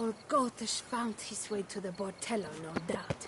old Gotish found his way to the Bordello, no doubt.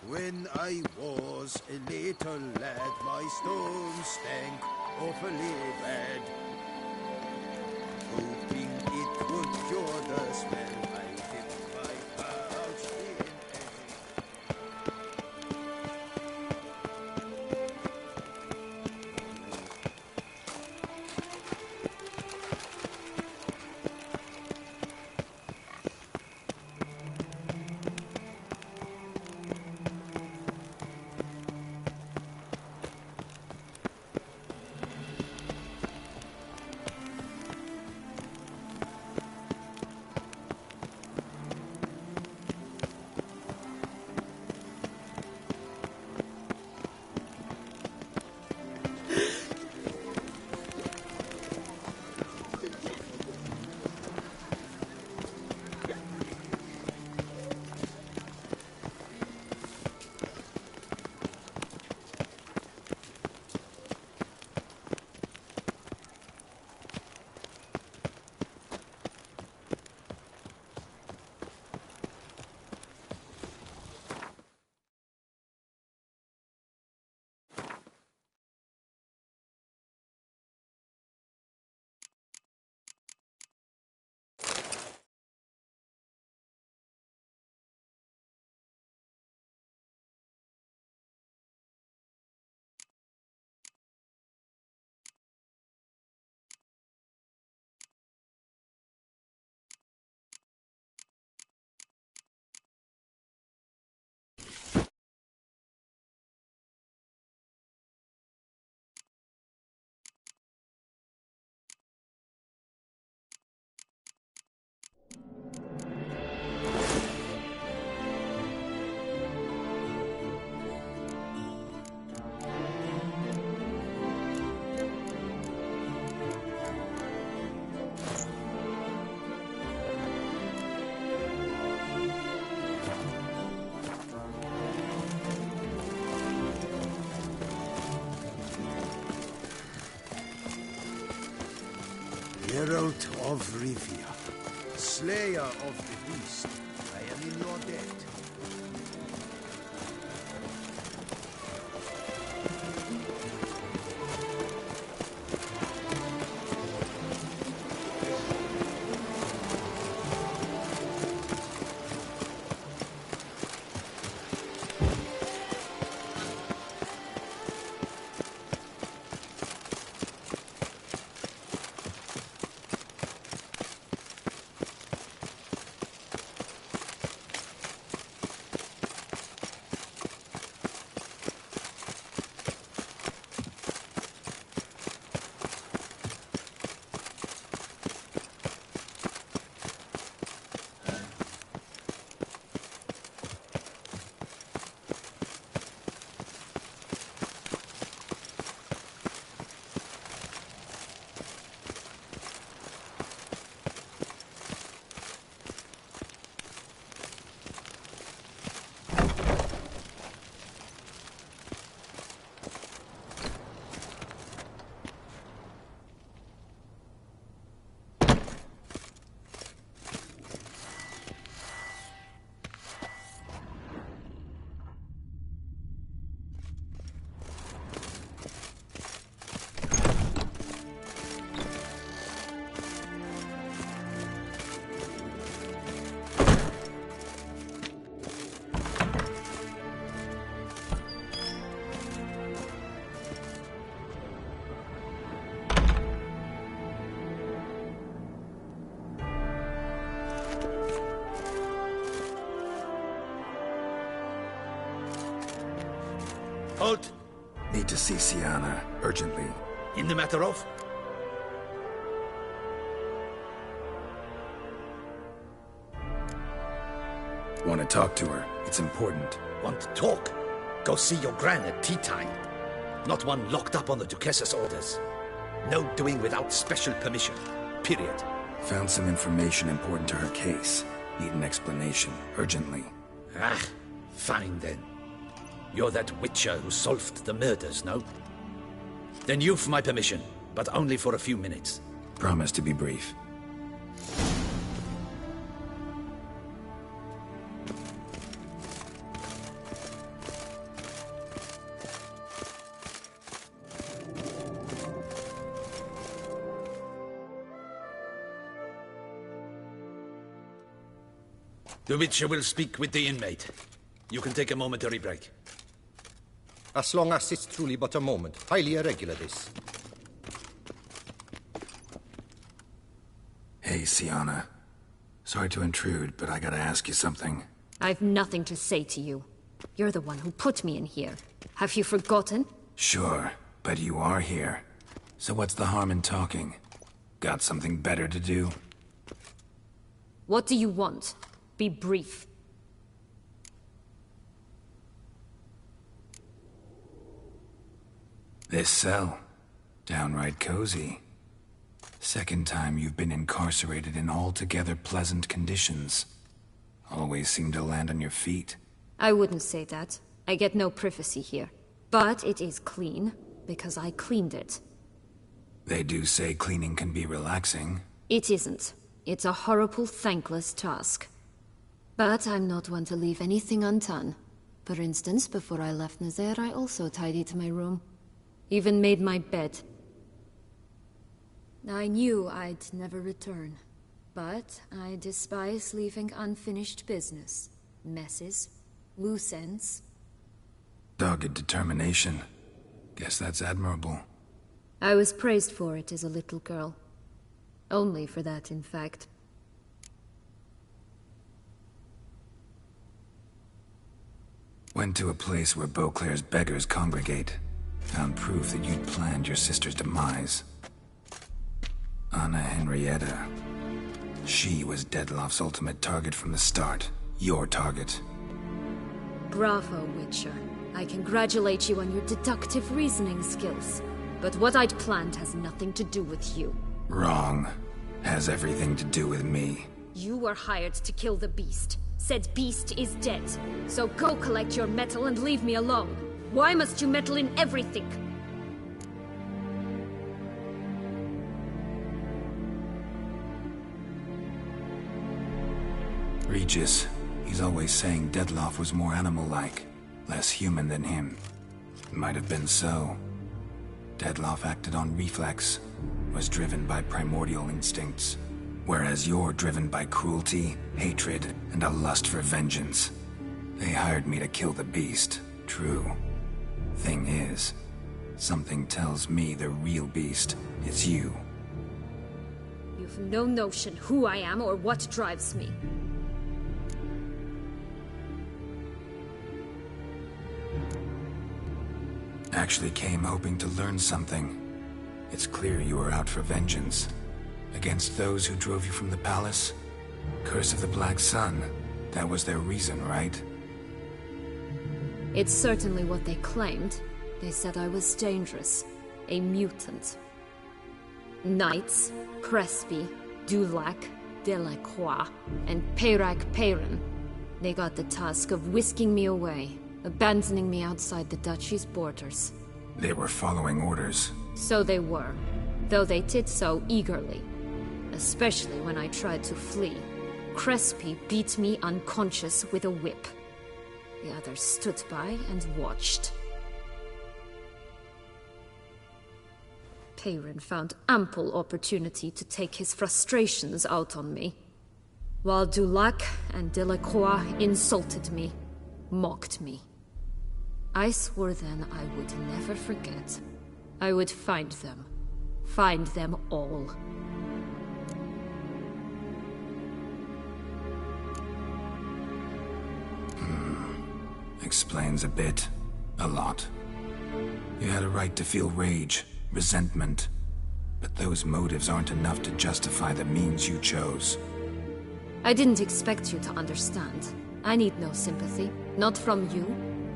When I was a little lad, my stone stank awfully bad. Hoping it would cure the smell, I dipped my pouch in Herald of Rivia, Slayer of the Beast, I am in your debt. Halt! Need to see Sienna, urgently. In the matter of? Want to talk to her. It's important. Want to talk? Go see your gran at tea time. Not one locked up on the Duchess's orders. No doing without special permission. Period. Found some information important to her case. Need an explanation, urgently. Ah, fine then. You're that witcher who solved the murders, no? Then you've my permission, but only for a few minutes. Promise to be brief. The Witcher will speak with the inmate. You can take a momentary break. As long as it's truly but a moment. Highly irregular, this. Hey, Sienna. Sorry to intrude, but I gotta ask you something. I've nothing to say to you. You're the one who put me in here. Have you forgotten? Sure, but you are here. So what's the harm in talking? Got something better to do? What do you want? Be brief. This cell. Downright cozy. Second time you've been incarcerated in altogether pleasant conditions. Always seem to land on your feet. I wouldn't say that. I get no privacy here. But it is clean, because I cleaned it. They do say cleaning can be relaxing. It isn't. It's a horrible, thankless task. But I'm not one to leave anything undone. For instance, before I left Nazaire, I also tidied my room. Even made my bed. I knew I'd never return. But I despise leaving unfinished business. Messes. Loose ends. Dogged determination. Guess that's admirable. I was praised for it as a little girl. Only for that, in fact. Went to a place where Beauclair's beggars congregate. Found proof that you'd planned your sister's demise. Anna Henrietta. She was Dettlaff's ultimate target from the start. Your target. Bravo, Witcher. I congratulate you on your deductive reasoning skills. But what I'd planned has nothing to do with you. Wrong. Has everything to do with me. You were hired to kill the beast. Said beast is dead. So go collect your metal and leave me alone. Why must you meddle in everything? Regis. He's always saying Dettlaff was more animal-like. Less human than him. Might have been so. Dettlaff acted on reflex. Was driven by primordial instincts. Whereas you're driven by cruelty, hatred, and a lust for vengeance. They hired me to kill the beast. True. Thing is, something tells me the real beast is you. You've no notion who I am or what drives me. Actually came hoping to learn something. It's clear you were out for vengeance. Against those who drove you from the palace? Curse of the Black Sun. That was their reason, right? It's certainly what they claimed. They said I was dangerous. A mutant. Knights, Crespi, Dulac, Delacroix, and Peyrac Peyran. They got the task of whisking me away, abandoning me outside the duchy's borders. They were following orders. So they were, though they did so eagerly. Especially when I tried to flee. Crespi beat me unconscious with a whip. The others stood by and watched. Peyran found ample opportunity to take his frustrations out on me, while Dulac and Delacroix insulted me, mocked me. I swore then I would never forget. I would find them all. Explains a bit. A lot. You had a right to feel rage, resentment. But those motives aren't enough to justify the means you chose. I didn't expect you to understand. I need no sympathy. Not from you,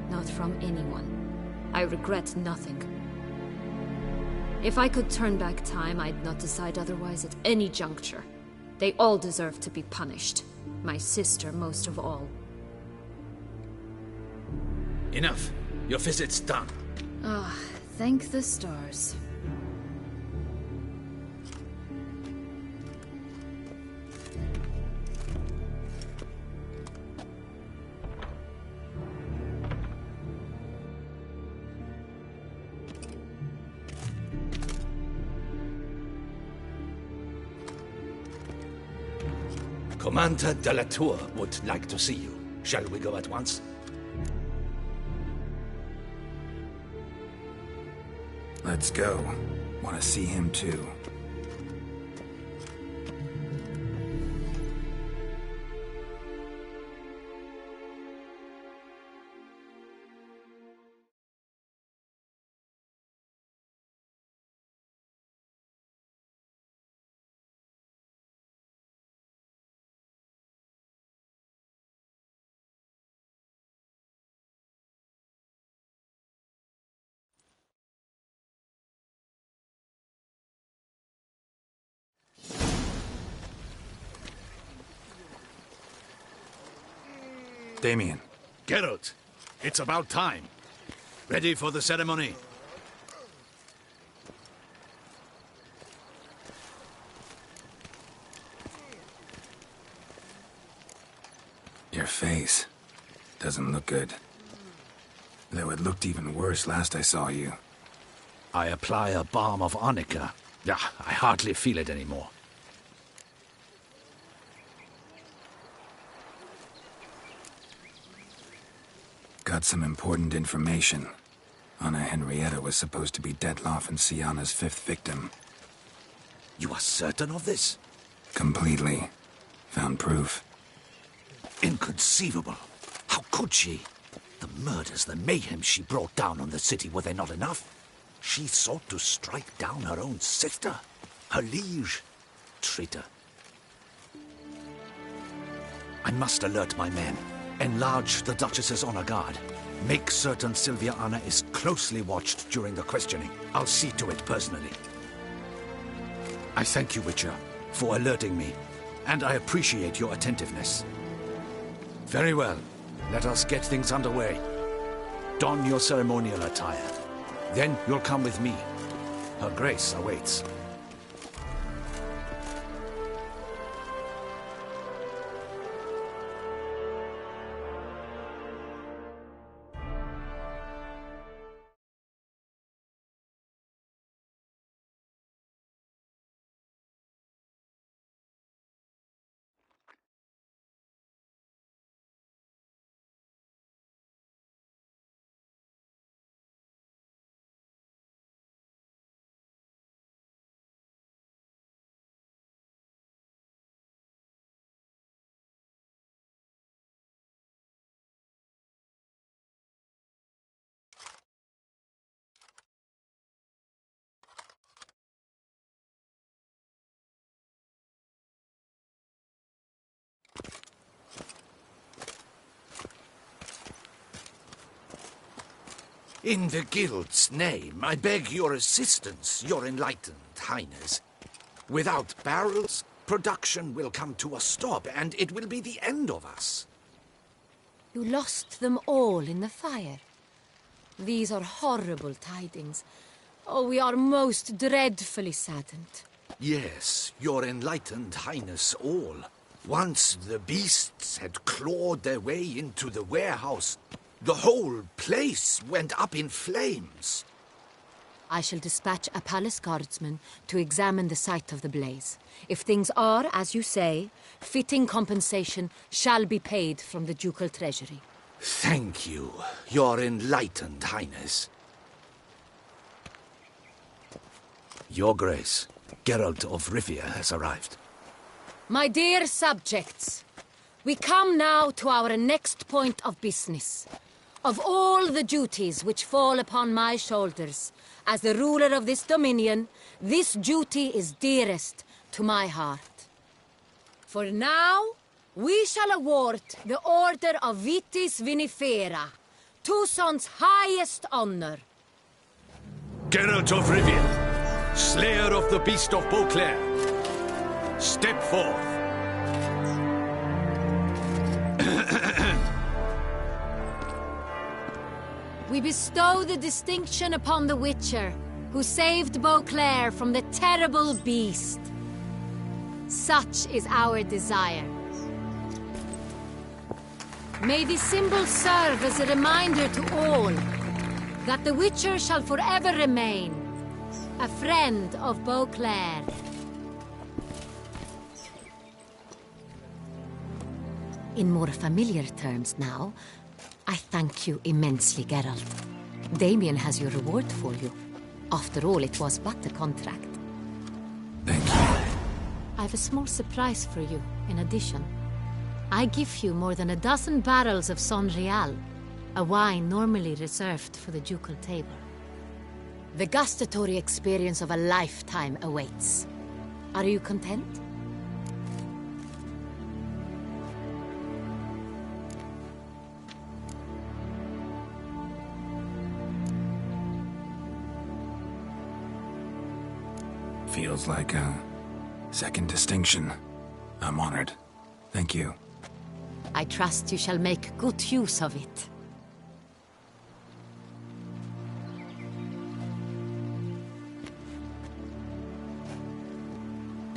not from anyone. I regret nothing. If I could turn back time, I'd not decide otherwise at any juncture. They all deserve to be punished. My sister most of all. Enough. Your visit's done. Ah, thank the stars. Commander de la Tour would like to see you. Shall we go at once? Let's go. Want to see him too. Damien. Geralt, it's about time. Ready for the ceremony? Your face doesn't look good. Though it looked even worse last I saw you. I apply a balm of arnica. Yeah, I hardly feel it anymore. Got some important information. Anna Henrietta was supposed to be Detloff and Syanna's 5th victim. You are certain of this? Completely. Found proof. Inconceivable. How could she? The murders, the mayhem she brought down on the city, were they not enough? She sought to strike down her own sister, her liege. Traitor. I must alert my men. Enlarge the Duchess's honor guard. Make certain Sylvia Anna is closely watched during the questioning. I'll see to it personally. I thank you, Witcher, for alerting me, and I appreciate your attentiveness. Very well. Let us get things underway. Don your ceremonial attire. Then you'll come with me. Her Grace awaits. In the Guild's name, I beg your assistance, your enlightened highness. Without barrels, production will come to a stop, and it will be the end of us. You lost them all in the fire. These are horrible tidings. Oh, we are most dreadfully saddened. Yes, your enlightened highness all. Once the beasts had clawed their way into the warehouse, the whole place went up in flames. I shall dispatch a palace guardsman to examine the site of the blaze. If things are, as you say, fitting compensation shall be paid from the ducal treasury. Thank you, your enlightened highness. Your Grace, Geralt of Rivia has arrived. My dear subjects, we come now to our next point of business. Of all the duties which fall upon my shoulders, as the ruler of this dominion, this duty is dearest to my heart. For now, we shall award the Order of Vitis Vinifera, Tucson's highest honor. Geralt of Rivia, Slayer of the Beast of Beauclair, step forth. We bestow the distinction upon the Witcher, who saved Beauclair from the terrible beast. Such is our desire. May the symbol serve as a reminder to all that the Witcher shall forever remain a friend of Beauclair. In more familiar terms now, I thank you immensely, Geralt. Damien has your reward for you. After all, it was but a contract. Thank you. I have a small surprise for you, in addition. I give you more than a dozen barrels of Son Real, a wine normally reserved for the ducal table. The gustatory experience of a lifetime awaits. Are you content? Feels like a second distinction. I'm honored. Thank you. I trust you shall make good use of it.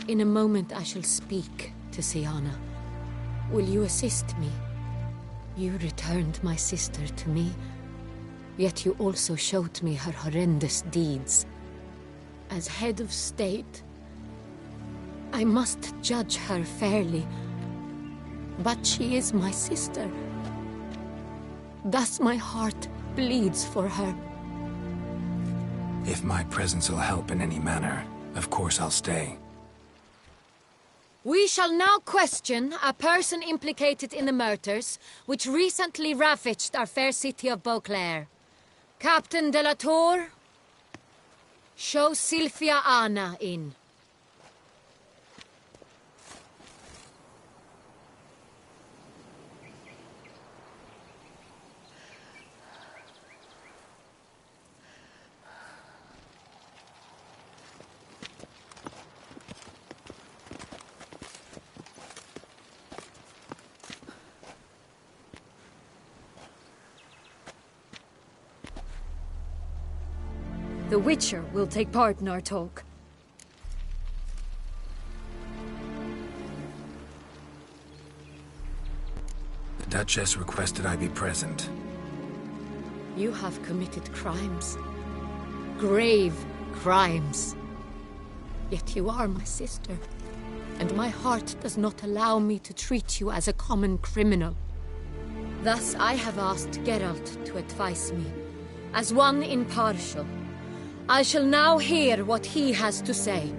In a moment I shall speak to Siana. Will you assist me? You returned my sister to me, yet you also showed me her horrendous deeds. As head of state, I must judge her fairly. But she is my sister. Thus my heart bleeds for her. If my presence will help in any manner, of course I'll stay. We shall now question a person implicated in the murders which recently ravaged our fair city of Beauclair. Captain de la Tour, show Sylvia Anna in. The Witcher will take part in our talk. The Duchess requested I be present. You have committed crimes. Grave crimes. Yet you are my sister, and my heart does not allow me to treat you as a common criminal. Thus I have asked Geralt to advise me, as one impartial. I shall now hear what he has to say.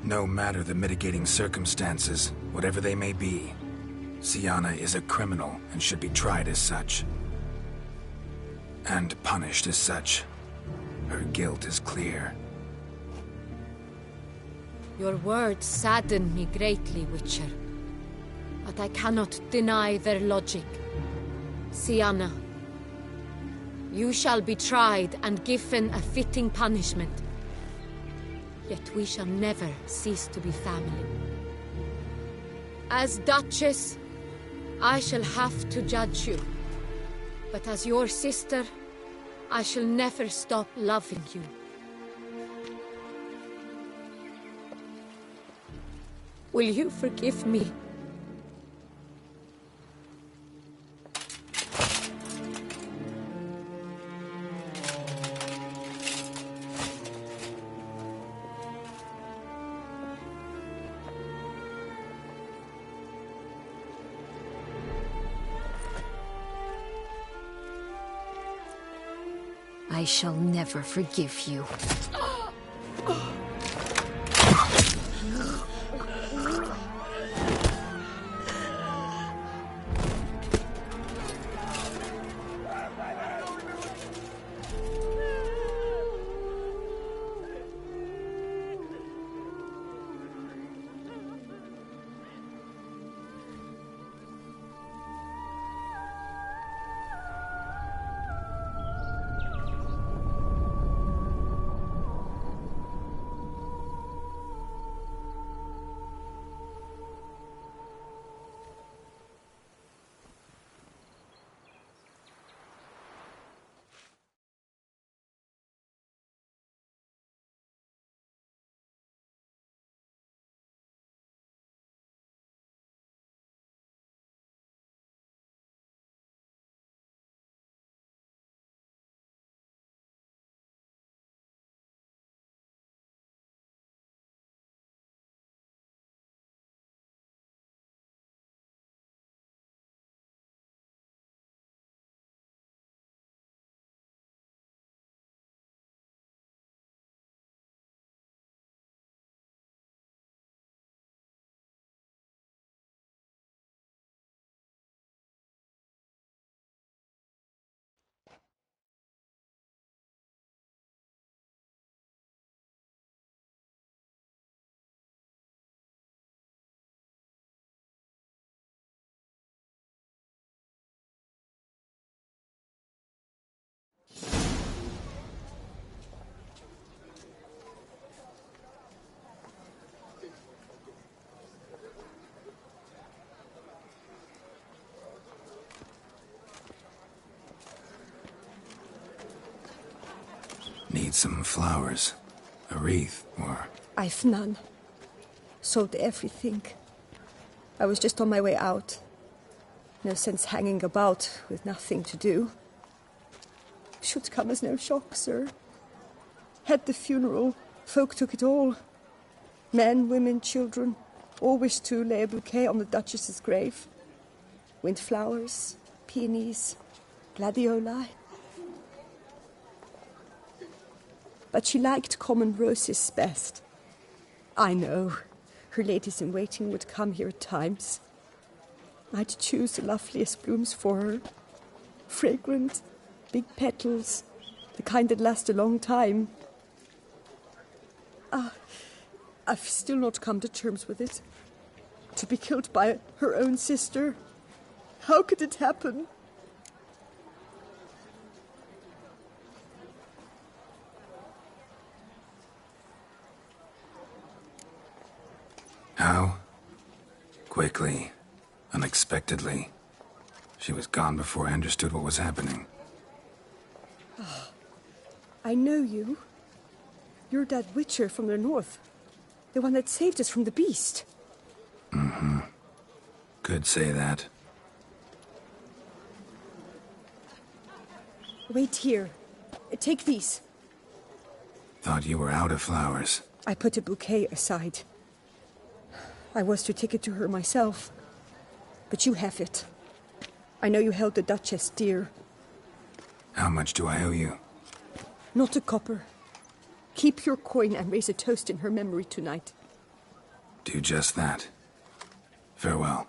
No matter the mitigating circumstances, whatever they may be, Siana is a criminal and should be tried as such. And punished as such. Her guilt is clear. Your words sadden me greatly, Witcher. But I cannot deny their logic. Siana, you shall be tried and given a fitting punishment. Yet we shall never cease to be family. As Duchess, I shall have to judge you. But as your sister, I shall never stop loving you. Will you forgive me? I shall never forgive you. Need some flowers. A wreath, or... I've none. Sold everything. I was just on my way out. No sense hanging about with nothing to do. Should come as no shock, sir. Had the funeral. Folk took it all. Men, women, children. All wished to lay a bouquet on the Duchess's grave. Windflowers, peonies, gladioli. But she liked common roses best. I know. Her ladies-in-waiting would come here at times. I'd choose the loveliest blooms for her. Fragrant, big petals, the kind that last a long time. I've still not come to terms with it. To be killed by her own sister. How could it happen? How? Quickly. Unexpectedly. She was gone before I understood what was happening. I know you. You're that witcher from the north. The one that saved us from the beast. Mm-hmm. Could say that. Wait here. Take these. Thought you were out of flowers. I put a bouquet aside. I was to take it to her myself. But you have it. I know you held the Duchess dear. How much do I owe you? Not a copper. Keep your coin and raise a toast in her memory tonight. Do just that. Farewell.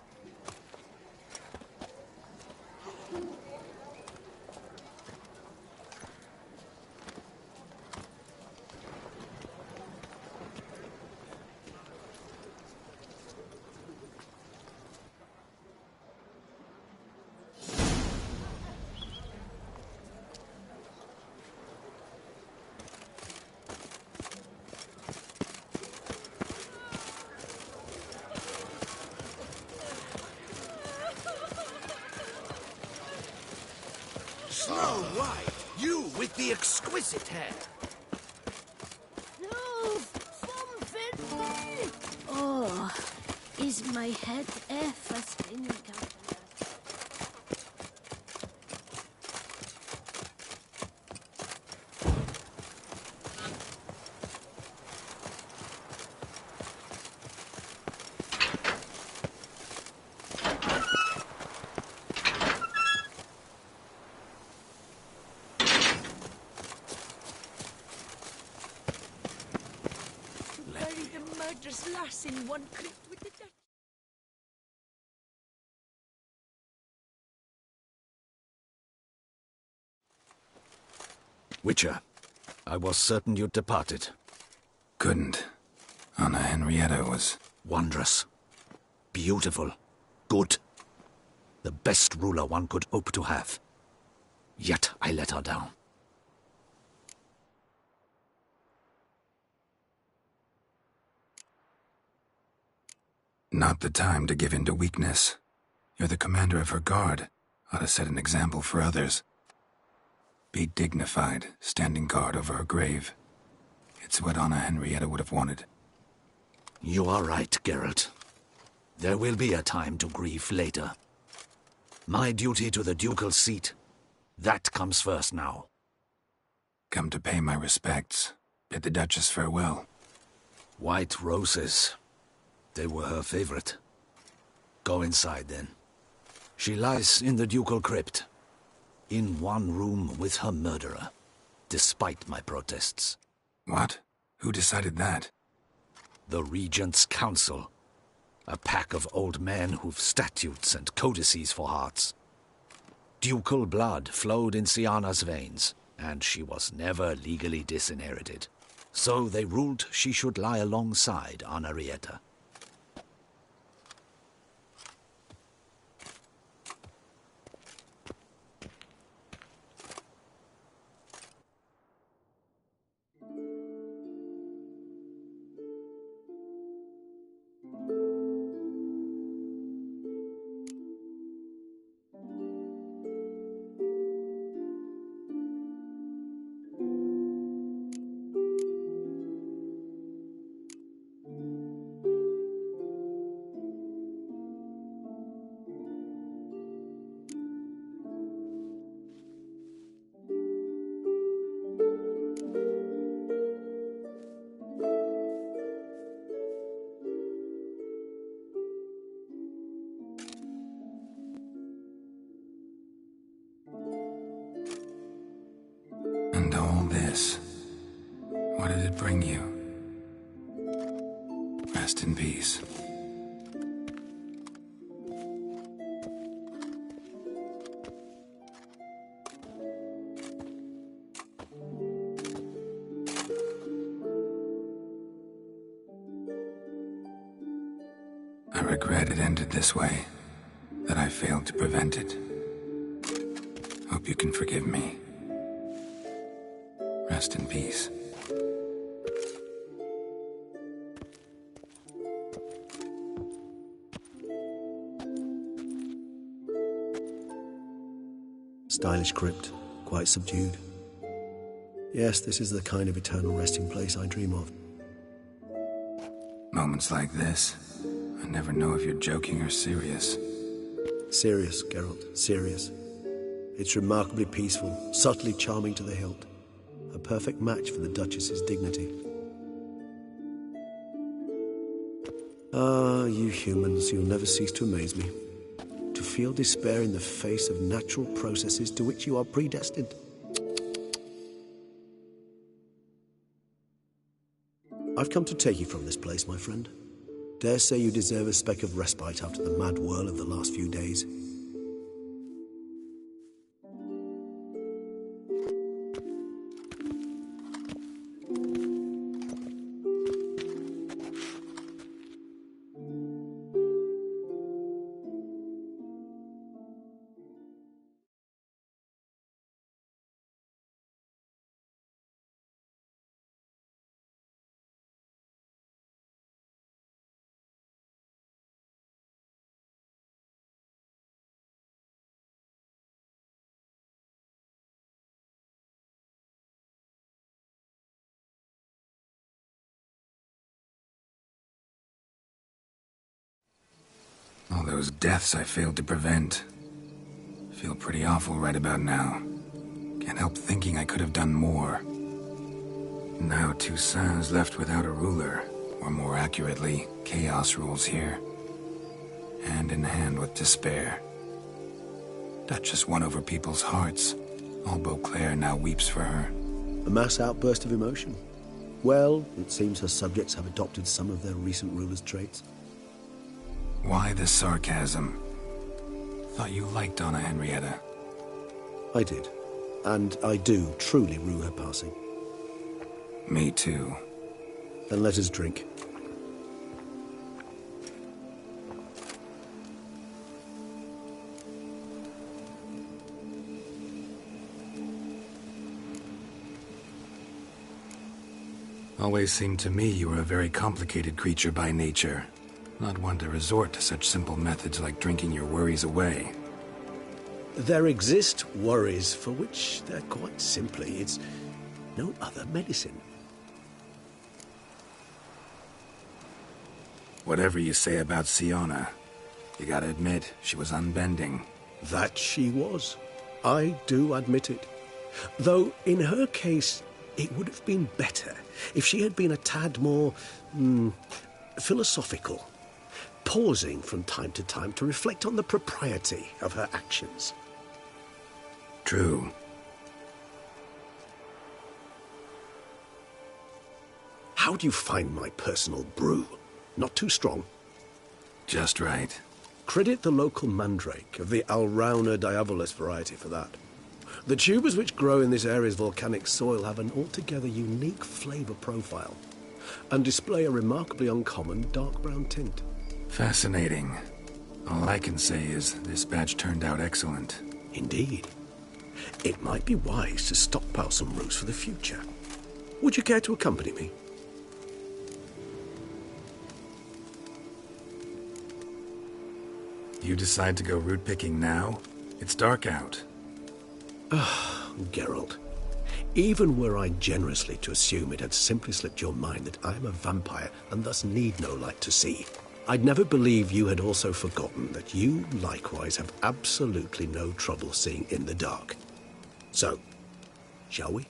Snow White, you with the exquisite hair. No, something. Oh, is my head ever spinning? murderous lass in one crypt with the Dutch. Witcher, I was certain you'd departed. Couldn't. Anna Henrietta was... Wondrous. Beautiful. Good. The best ruler one could hope to have. Yet I let her down. Not the time to give in to weakness. You're the commander of her guard. Ought to set an example for others. Be dignified, standing guard over her grave. It's what Anna Henrietta would have wanted. You are right, Geralt. There will be a time to grieve later. My duty to the ducal seat, that comes first now. Come to pay my respects. Bid the Duchess farewell. White roses. They were her favorite. Go inside, then. She lies in the ducal crypt. In one room with her murderer. Despite my protests. What? Who decided that? The Regent's Council. A pack of old men who've statutes and codices for hearts. Ducal blood flowed in Syanna's veins, and she was never legally disinherited. So they ruled she should lie alongside Anarietta. And all this, what did it bring you? Rest in peace. I regret it ended this way, that I failed to prevent it. Hope you can forgive me. Rest in peace. Stylish crypt, quite subdued. Yes, this is the kind of eternal resting place I dream of. Moments like this, I never know if you're joking or serious. Serious, Geralt, serious. It's remarkably peaceful, subtly charming to the hilt. A perfect match for the Duchess's dignity. Ah, you humans, you'll never cease to amaze me. To feel despair in the face of natural processes to which you are predestined. I've come to take you from this place, my friend. Dare say you deserve a speck of respite after the mad whirl of the last few days. All those deaths I failed to prevent. Feel pretty awful right about now. Can't help thinking I could have done more. Now Toussaint's left without a ruler, or more accurately, chaos rules here. Hand in hand with despair. Duchess won over people's hearts. All Beauclair now weeps for her. A mass outburst of emotion. Well, it seems her subjects have adopted some of their recent ruler's traits. Why the sarcasm? Thought you liked Donna Henrietta. I did. And I do truly rue her passing. Me too. Then let us drink. Always seemed to me you were a very complicated creature by nature. Not one to resort to such simple methods like drinking your worries away. There exist worries for which they're quite simply, it's no other medicine. Whatever you say about Siona, you gotta admit, she was unbending. That she was. I do admit it. Though, in her case, it would have been better if she had been a tad more, philosophical, pausing from time to time to reflect on the propriety of her actions. True. How do you find my personal brew? Not too strong? Just right. Credit the local mandrake of the Alrauna diabolus variety for that. The tubers which grow in this area's volcanic soil have an altogether unique flavor profile and display a remarkably uncommon dark brown tint. Fascinating. All I can say is this batch turned out excellent. Indeed. It might be wise to stockpile some roots for the future. Would you care to accompany me? You decide to go root picking now? It's dark out. Geralt, even were I generously to assume it had simply slipped your mind that I am a vampire and thus need no light to see, I'd never believe you had also forgotten that you likewise have absolutely no trouble seeing in the dark. So, shall we?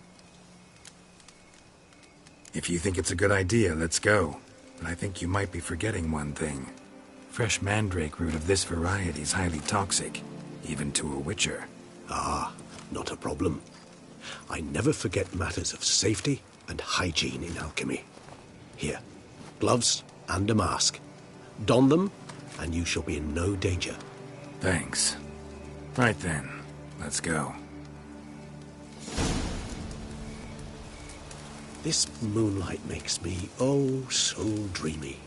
If you think it's a good idea, let's go. But I think you might be forgetting one thing. Fresh mandrake root of this variety is highly toxic, even to a witcher. Ah, not a problem. I never forget matters of safety and hygiene in alchemy. Here, gloves and a mask. Don them, and you shall be in no danger. Thanks. Right then, let's go. This moonlight makes me, oh, so dreamy.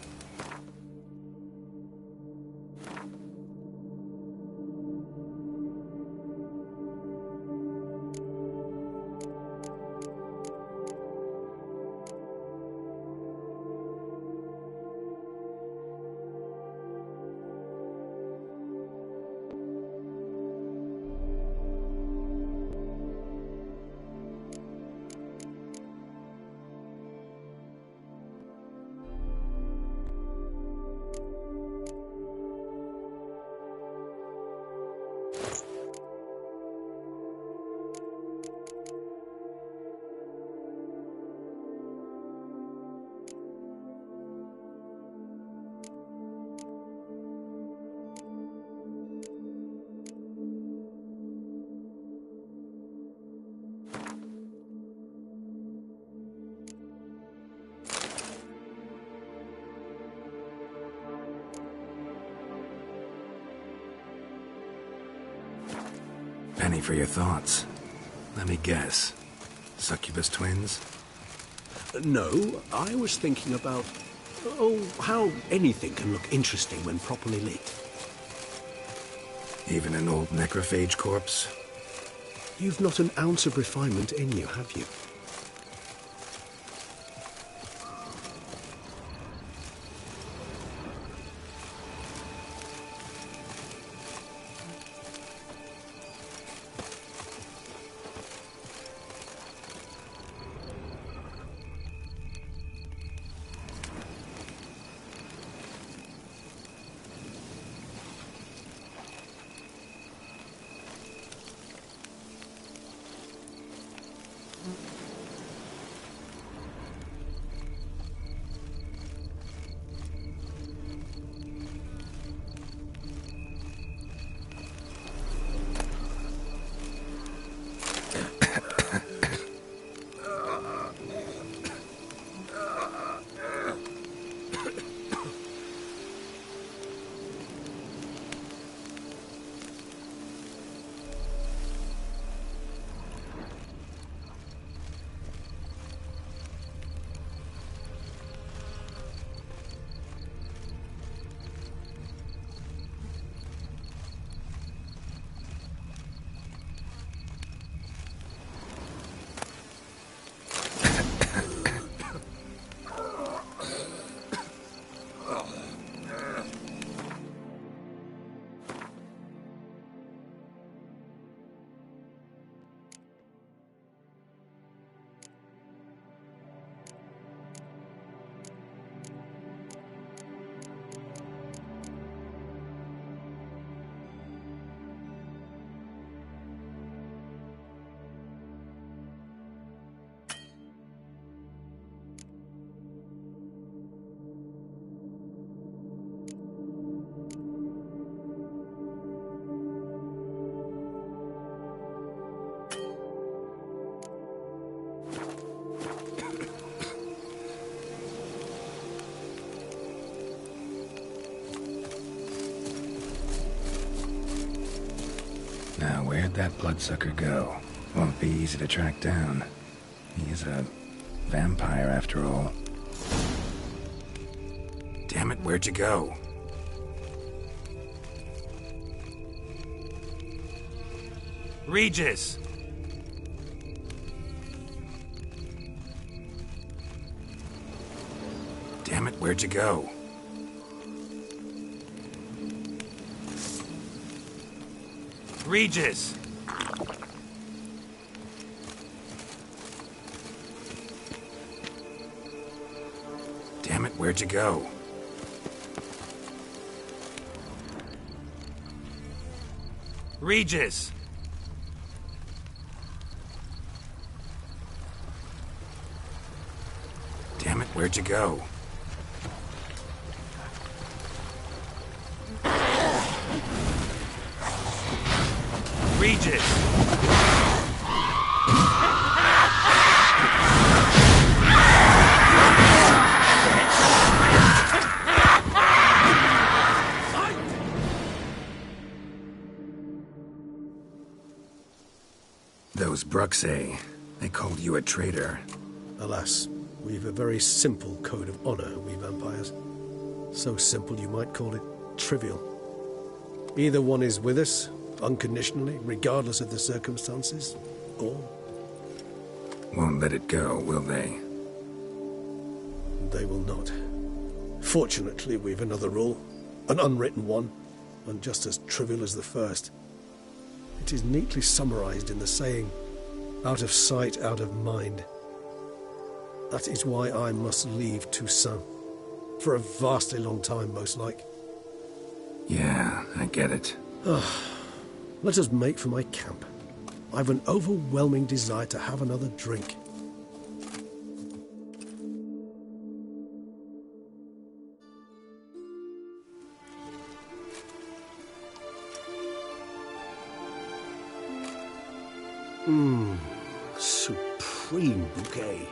Penny for your thoughts. Let me guess. Succubus twins? No, I was thinking about, how anything can look interesting when properly lit. Even an old necrophage corpse? You've not an ounce of refinement in you, have you? that bloodsucker go? Won't be easy to track down. He is a vampire after all. Damn it, where'd you go? Regis! Damn it, where'd you go? Regis! Damn it, where'd you go? Regis! Damn it, where'd you go? Regis! Those Bruxay, they called you a traitor. Alas, we've a very simple code of honor, we vampires. So simple you might call it trivial. Either one is with us, unconditionally, regardless of the circumstances, or... Won't let it go, will they? They will not. Fortunately, we've another rule, an unwritten one, and just as trivial as the first. It is neatly summarized in the saying, out of sight, out of mind. That is why I must leave Toussaint. For a vastly long time, most like. Yeah, I get it. Let us make for my camp. I've an overwhelming desire to have another drink. Supreme bouquet.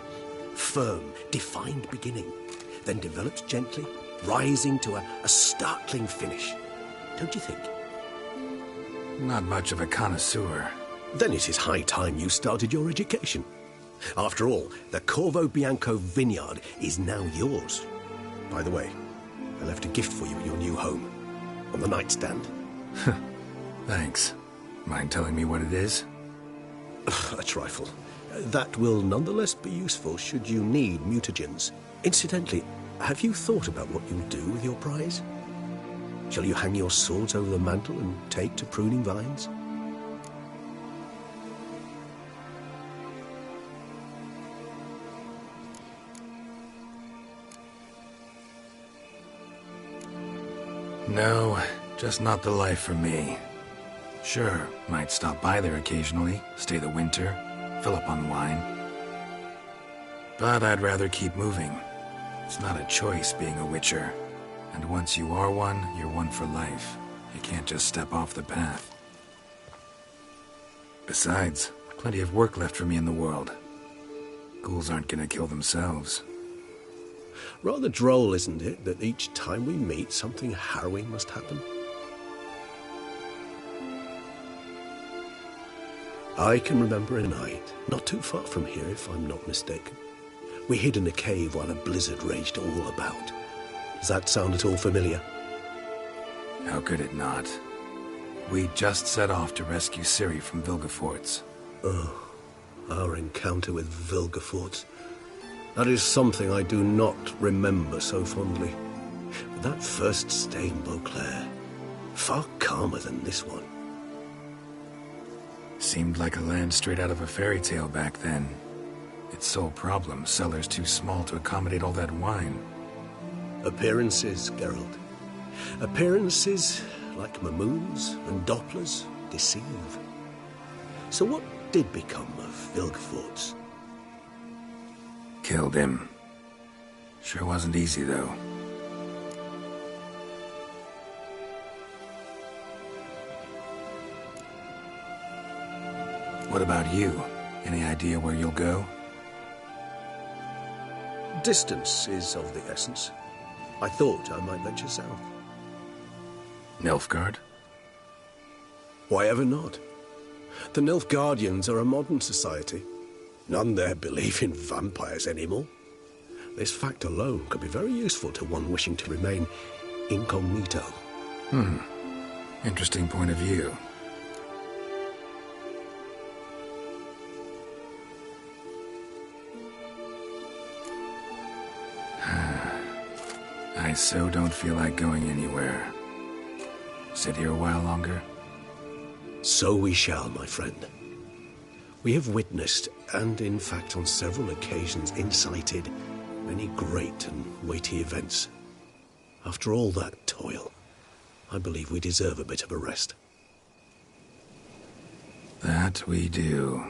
Firm, defined beginning, then develops gently, rising to a startling finish. Don't you think? Not much of a connoisseur. Then it is high time you started your education. After all, the Corvo Bianco vineyard is now yours. By the way, I left a gift for you at your new home, on the nightstand. Thanks. Mind telling me what it is? A trifle. That will nonetheless be useful should you need mutagens. Incidentally, have you thought about what you'll do with your prize? Shall you hang your swords over the mantle and take to pruning vines? No, just not the life for me. Sure, might stop by there occasionally, stay the winter, fill up on wine. But I'd rather keep moving. It's not a choice being a witcher. And once you are one, you're one for life. You can't just step off the path. Besides, plenty of work left for me in the world. Ghouls aren't gonna kill themselves. Rather droll, isn't it, that each time we meet, something harrowing must happen? I can remember a night, not too far from here if I'm not mistaken. We hid in a cave while a blizzard raged all about. Does that sound at all familiar? How could it not? We just set off to rescue Ciri from Vilgefortz. Oh, our encounter with Vilgefortz. That is something I do not remember so fondly. But that first stay in Beauclair, far calmer than this one. Seemed like a land straight out of a fairy tale back then. Its sole problem, cellars too small to accommodate all that wine. Appearances, Geralt. Appearances, like Mamoons and Dopplers, deceive. So what did become of Vilgefortz? Killed him. Sure wasn't easy, though. What about you? Any idea where you'll go? Distance is of the essence. I thought I might venture south. Nilfgaard? Why ever not? The Nilfgaardians are a modern society. None there believe in vampires anymore. This fact alone could be very useful to one wishing to remain incognito. Interesting point of view. I so don't feel like going anywhere. Sit here a while longer? So we shall, my friend. We have witnessed, and in fact on several occasions incited, many great and weighty events. After all that toil, I believe we deserve a bit of a rest. That we do.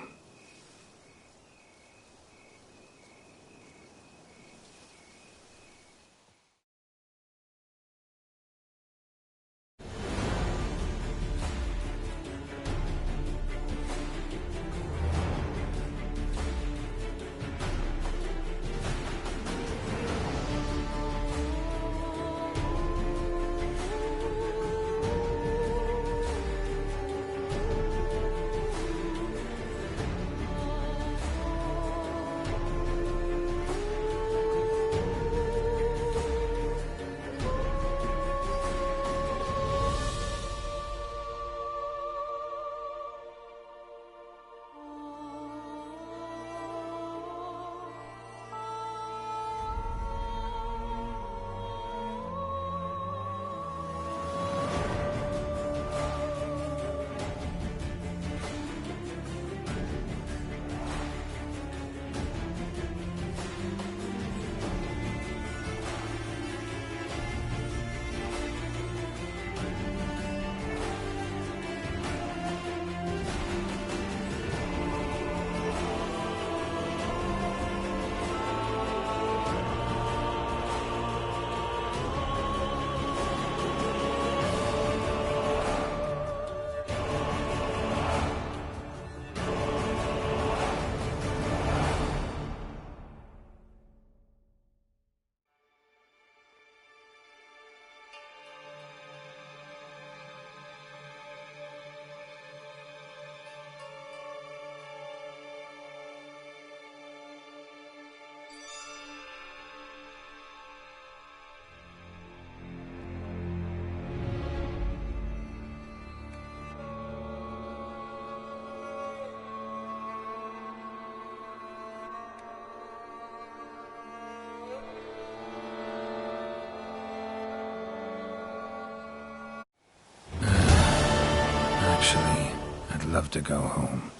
Actually, I'd love to go home.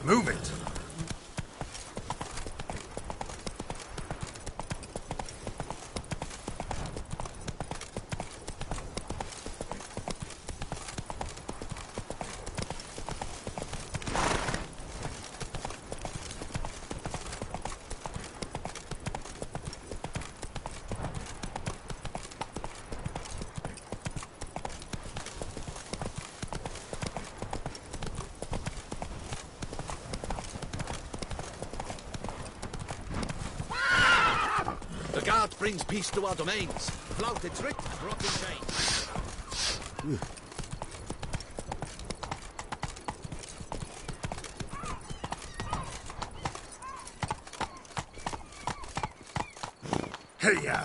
Move it! heart brings peace to our domains. Flout its writ and rock in chains. Hey-ya!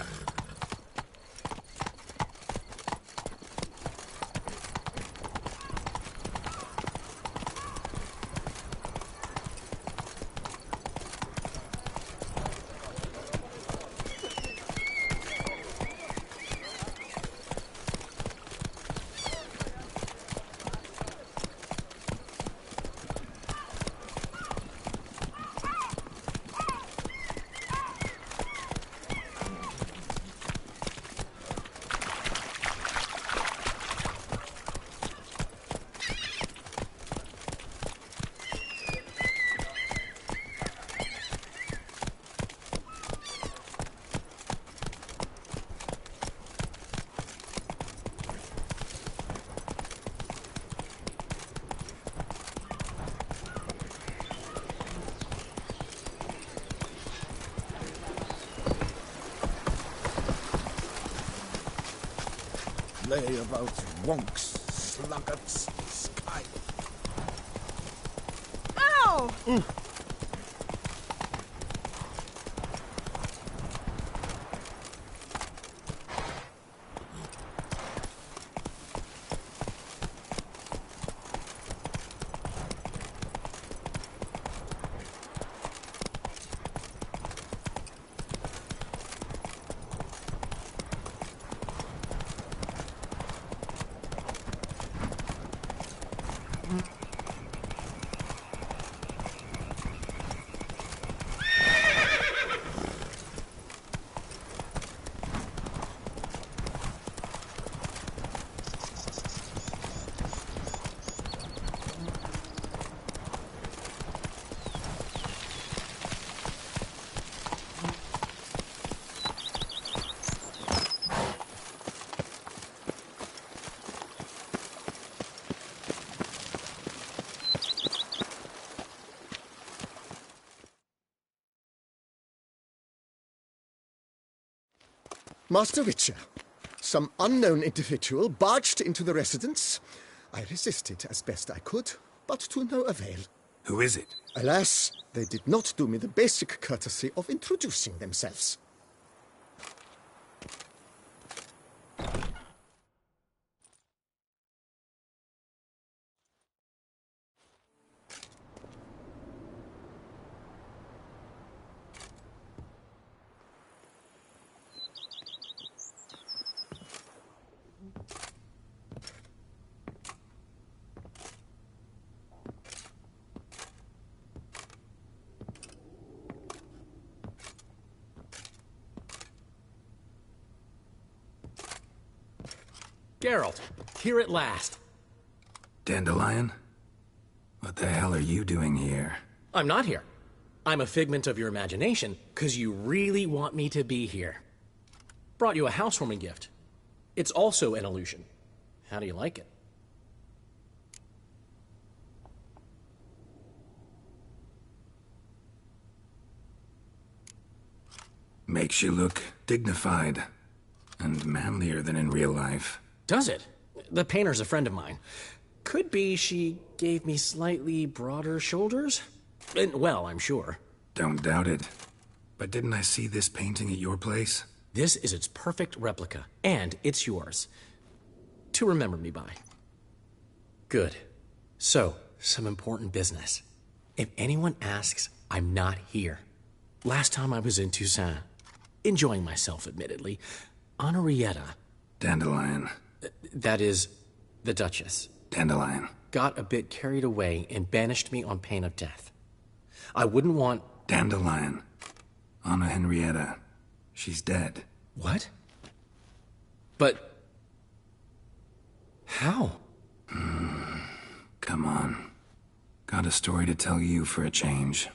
Lay about wonks, sluggards, sky. Ow! Master Witcher, some unknown individual barged into the residence. I resisted as best I could, but to no avail. Who is it? Alas, they did not do me the basic courtesy of introducing themselves. Geralt, here at last. Dandelion? What the hell are you doing here? I'm not here. I'm a figment of your imagination, because you really want me to be here. Brought you a housewarming gift. It's also an illusion. How do you like it? Makes you look dignified and manlier than in real life. Does it? The painter's a friend of mine. Could be she gave me slightly broader shoulders? Well, I'm sure. Don't doubt it. But didn't I see this painting at your place? This is its perfect replica, and it's yours. To remember me by. Good. So, some important business. If anyone asks, I'm not here. Last time I was in Toussaint, enjoying myself, admittedly, Henrietta. Dandelion. That is, the Duchess. Dandelion. Got a bit carried away and banished me on pain of death. I wouldn't want... Dandelion. Anna Henrietta. She's dead. What? But... how? Come on. Got a story to tell you for a change.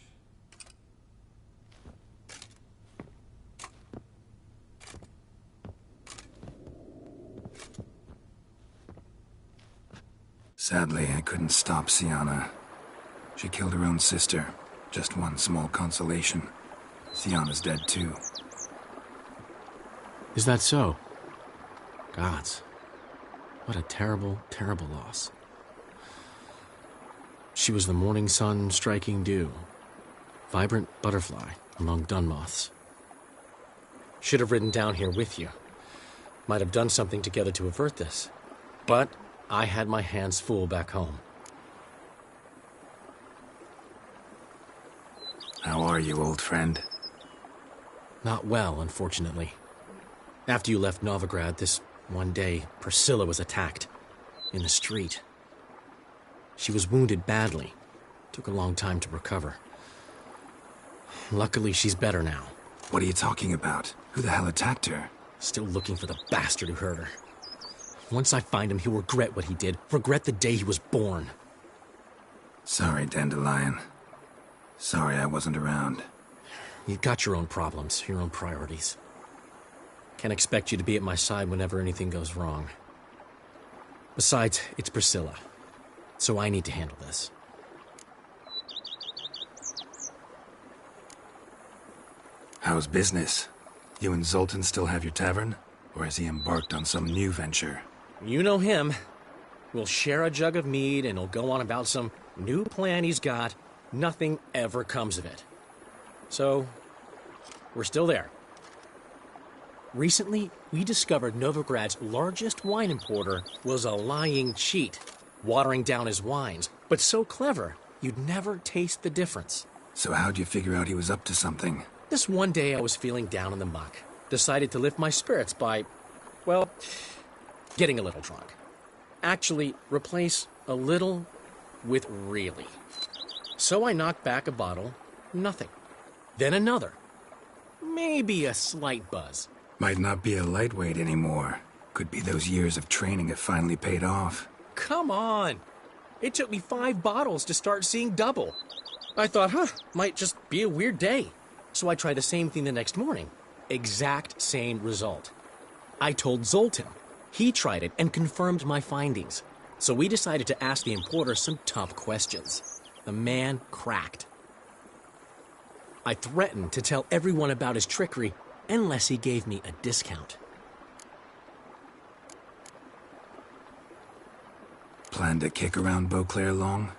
Sadly, I couldn't stop Sienna. She killed her own sister. Just one small consolation. Sienna's dead too. Is that so? Gods. What a terrible, terrible loss. She was the morning sun striking dew, vibrant butterfly among dun moths. Should have ridden down here with you. Might have done something together to avert this. But I had my hands full back home. How are you, old friend? Not well, unfortunately. After you left Novigrad, this one day, Priscilla was attacked. In the street. She was wounded badly. Took a long time to recover. Luckily, she's better now. What are you talking about? Who the hell attacked her? Still looking for the bastard who hurt her. Once I find him, he'll regret what he did. Regret the day he was born. Sorry, Dandelion. Sorry I wasn't around. You've got your own problems, your own priorities. Can't expect you to be at my side whenever anything goes wrong. Besides, it's Priscilla. So I need to handle this. How's business? You and Zoltan still have your tavern? Or has he embarked on some new venture? You know him. We'll share a jug of mead and he'll go on about some new plan he's got. Nothing ever comes of it. So, we're still there. Recently, we discovered Novigrad's largest wine importer was a lying cheat, watering down his wines, but so clever, you'd never taste the difference. So how'd you figure out he was up to something? This one day I was feeling down in the muck. Decided to lift my spirits by, well, getting a little drunk. Actually, replace a little with really. So I knocked back a bottle, nothing. Then another. Maybe a slight buzz. Might not be a lightweight anymore. Could be those years of training have finally paid off. Come on! It took me 5 bottles to start seeing double. I thought, might just be a weird day. So I tried the same thing the next morning. Exact same result. I told Zoltan. He tried it and confirmed my findings. So we decided to ask the importer some tough questions. The man cracked. I threatened to tell everyone about his trickery unless he gave me a discount. Plan to kick around Beauclair long?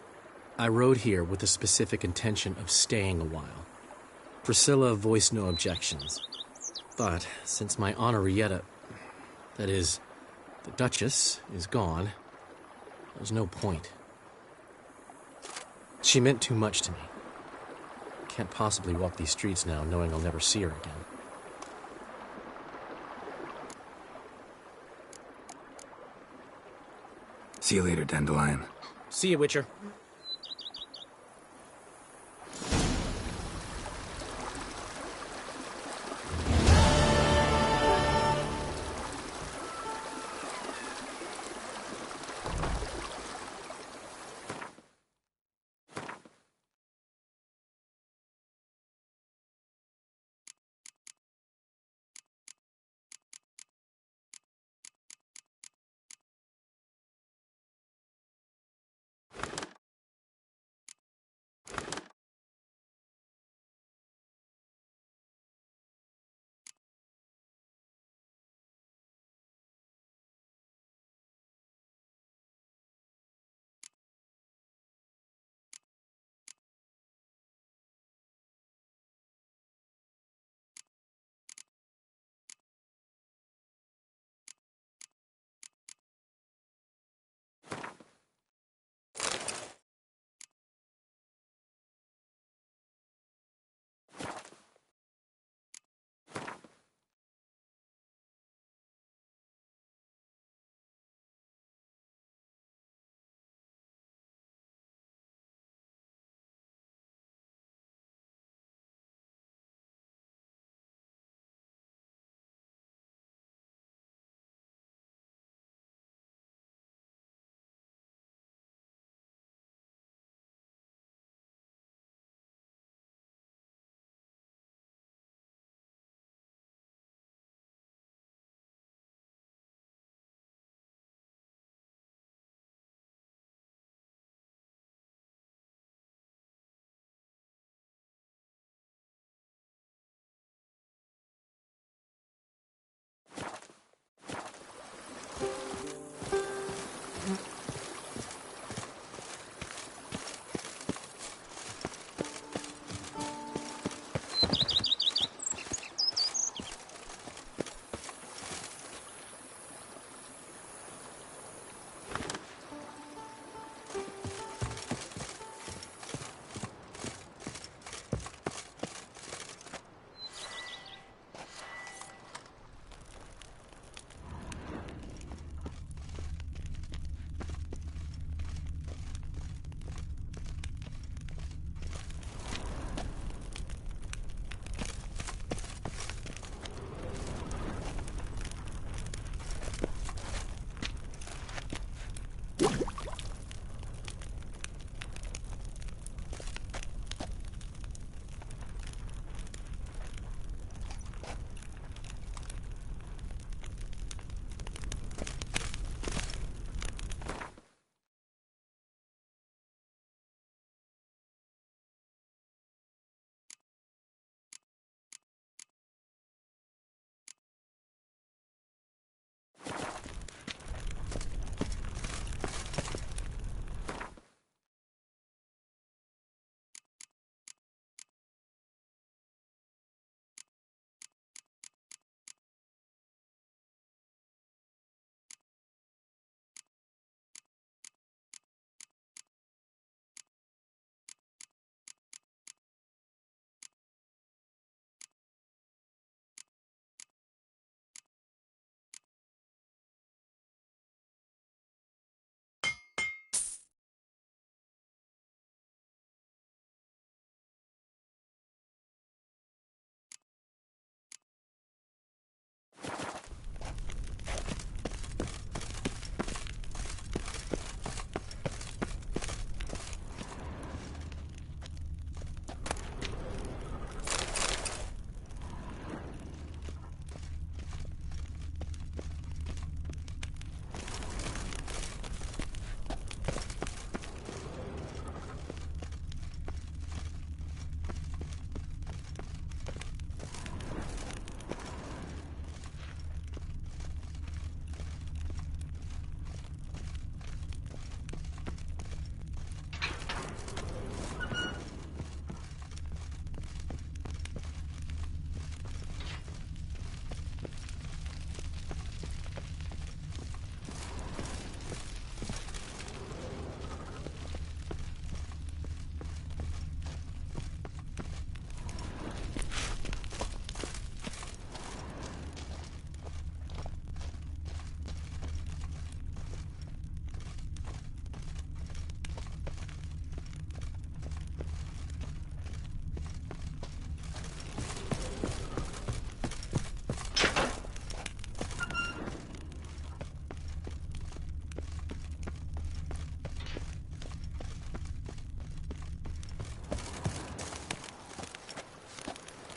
I rode here with the specific intention of staying a while. Priscilla voiced no objections. But since my Honorrietta, that is, the Duchess, is gone, there's no point. She meant too much to me. Can't possibly walk these streets now knowing I'll never see her again. See you later, Dandelion. See you, Witcher.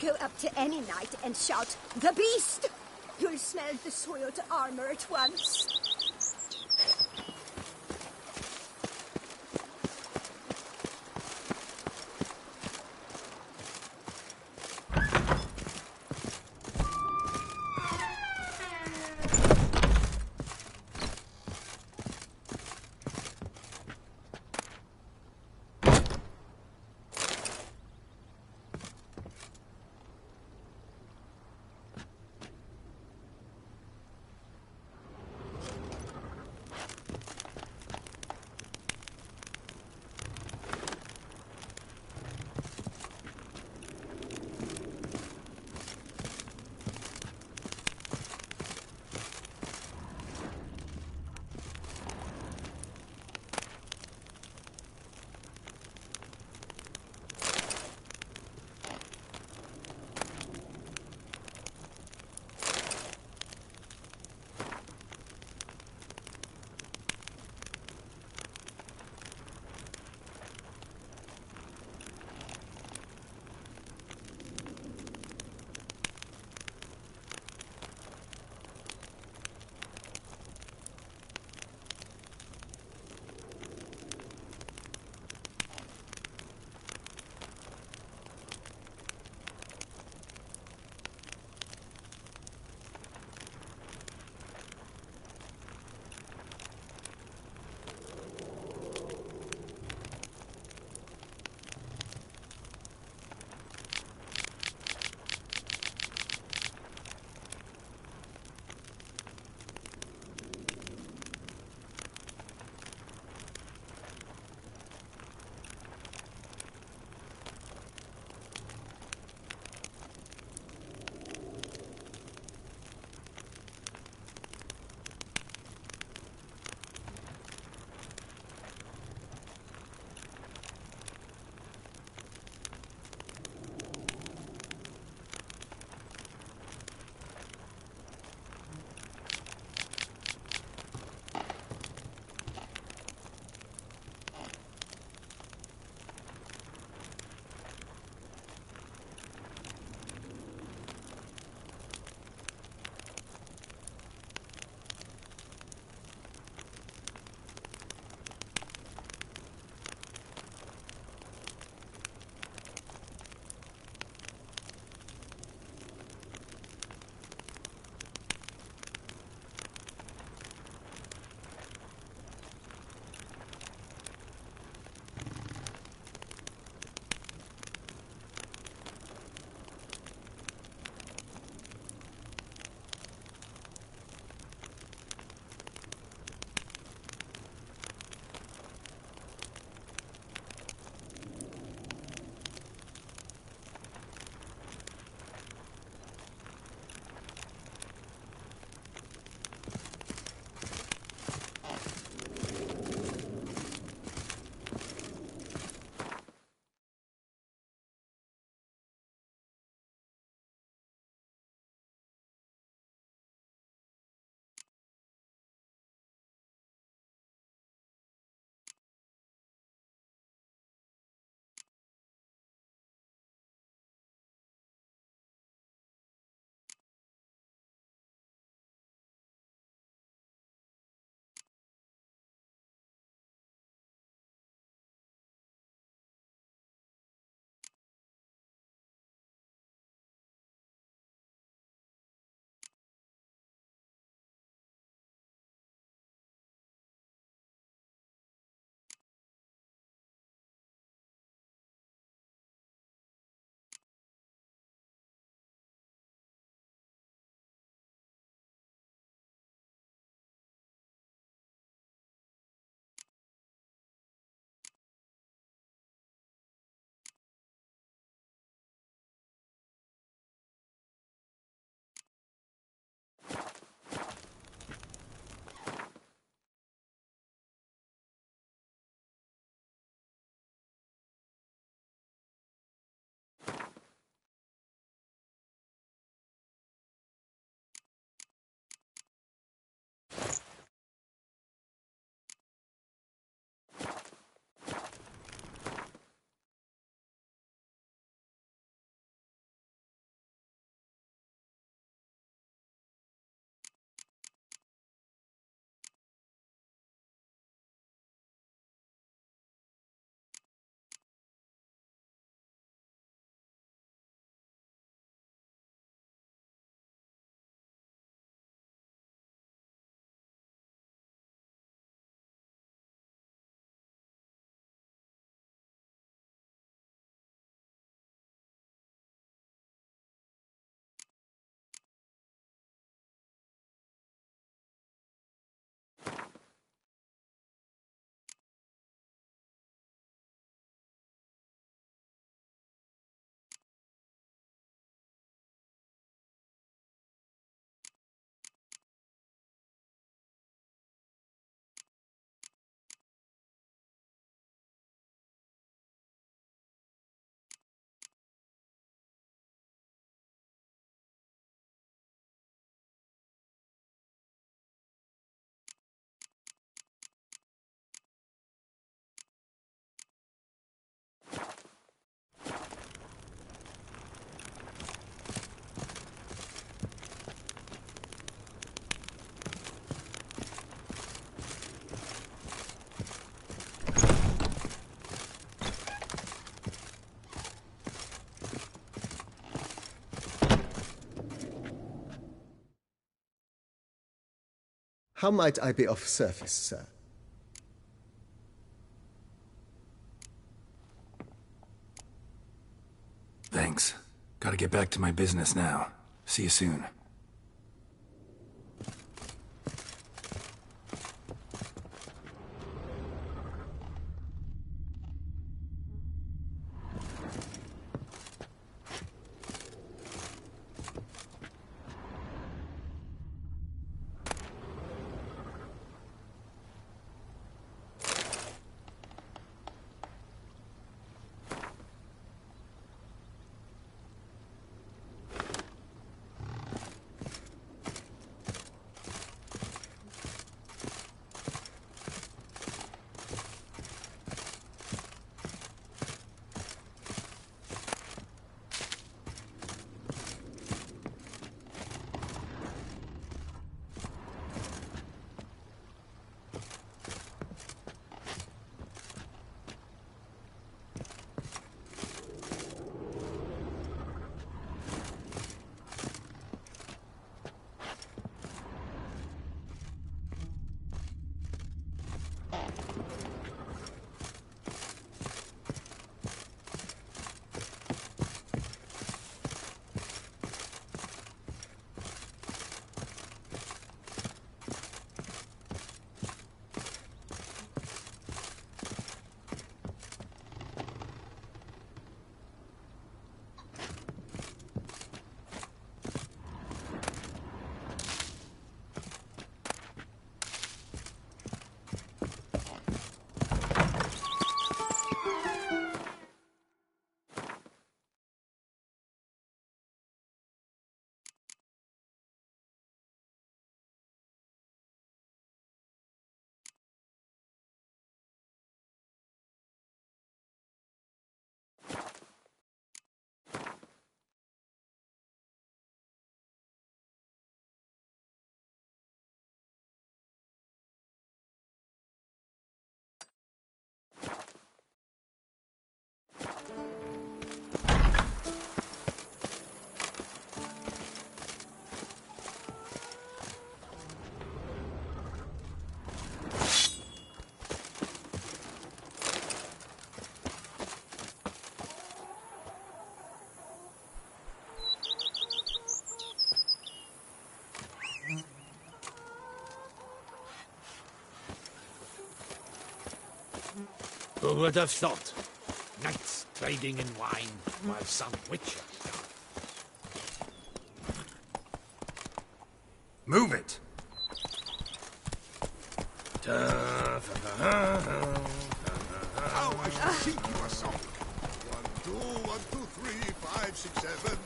Go up to any knight and shout, "The beast!" You'll smell the soiled armor at once. How might I be of service, sir? Thanks. Gotta get back to my business now. See you soon. Who would have thought? Knights trading in wine while some witcher. Move it! How I should think you a song. 1, 2, 1, 2, 3, 5, 6, 7,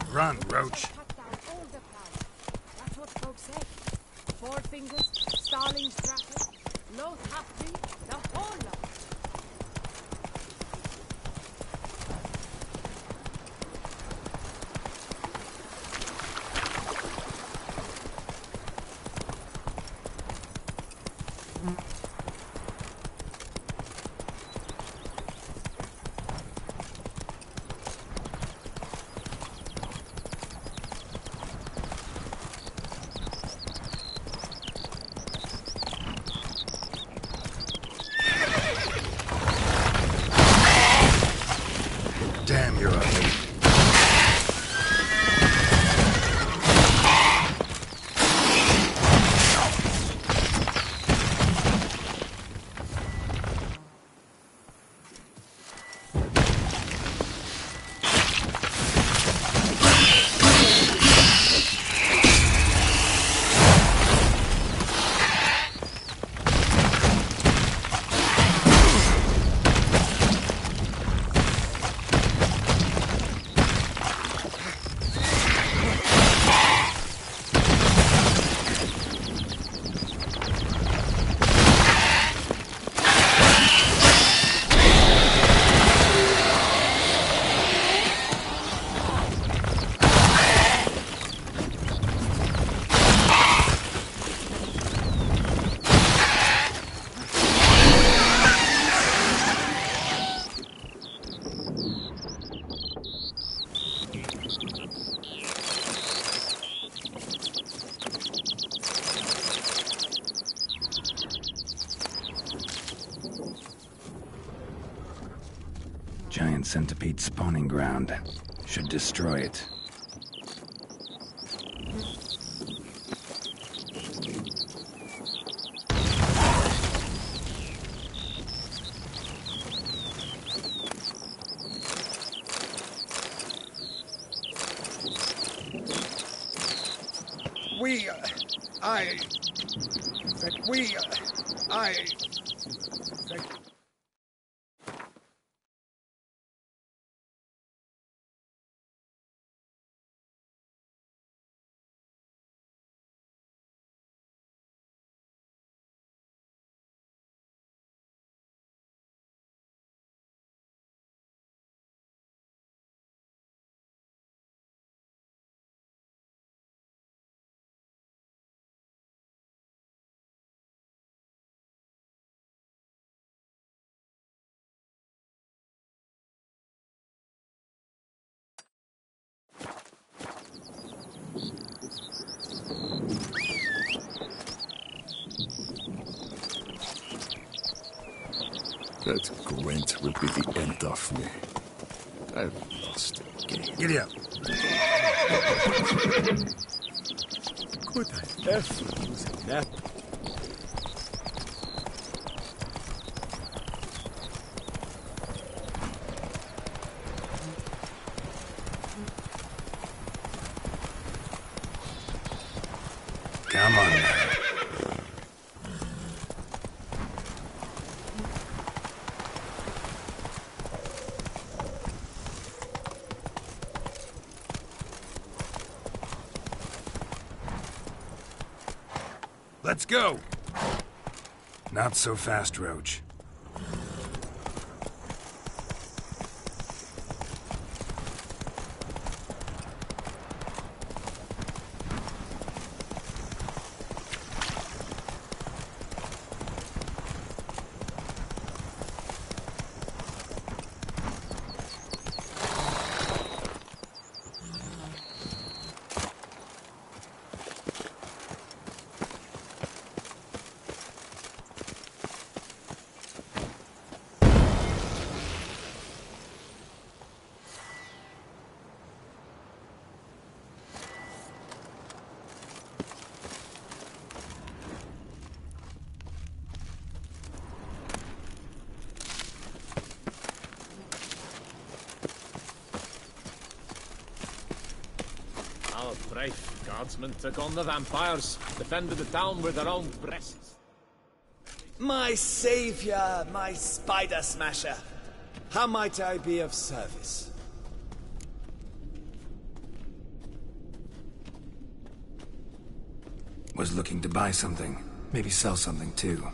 8. Run, Roach. That's what folks say. Four fingers, Starling's bracket, Loth Hafty, the whole lot. Giant centipede spawning ground. Should destroy it. That Gwent will be the end of me. I've lost again. Giddy up. Could I ever use a nap? Come on now. Let's go! Not so fast, Roach. Our brave guardsmen took on the vampires, defended the town with their own breasts. My savior, my spider smasher. How might I be of service? Was looking to buy something. Maybe sell something too.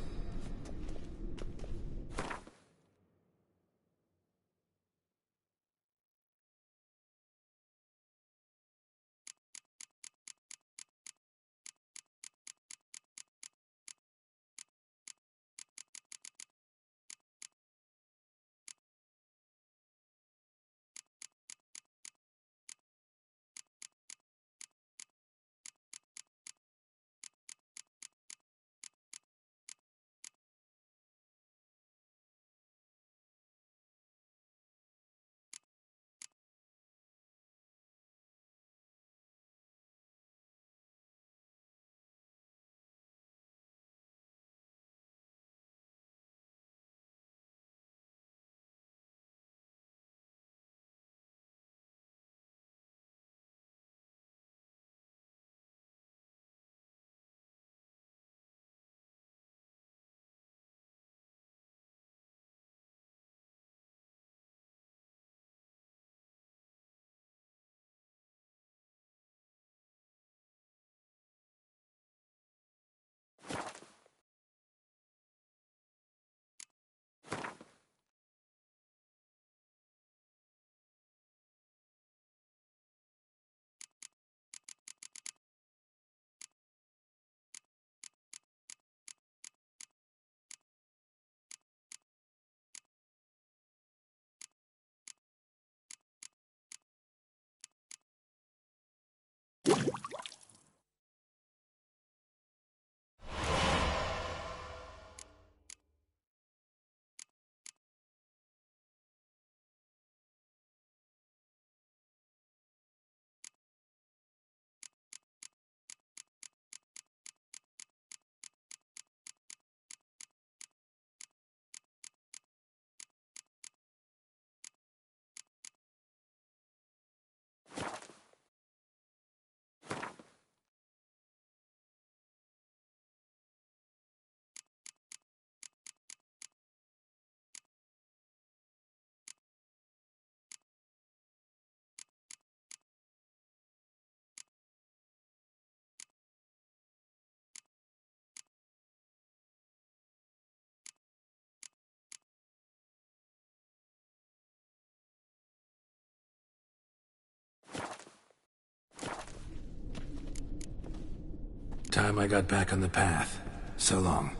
Time I got back on the path. So long.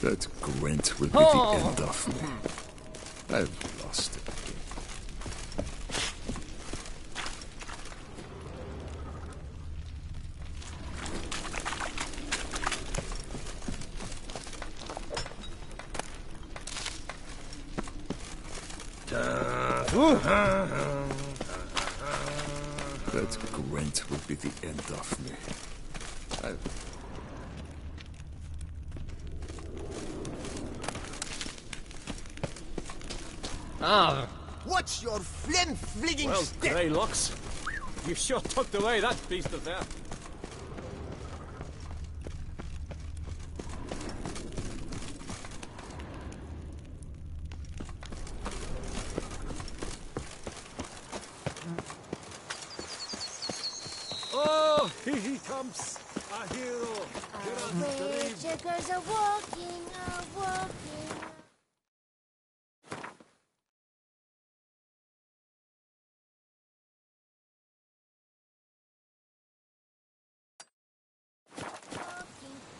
That Gwent will be the end of me. I've lost it. That Gwent will be the end of me. What's your flim-fligging Well, step? Grey Locks, you sure tucked away that beast of there. Oh, he comes, a hero. Chickers are walking,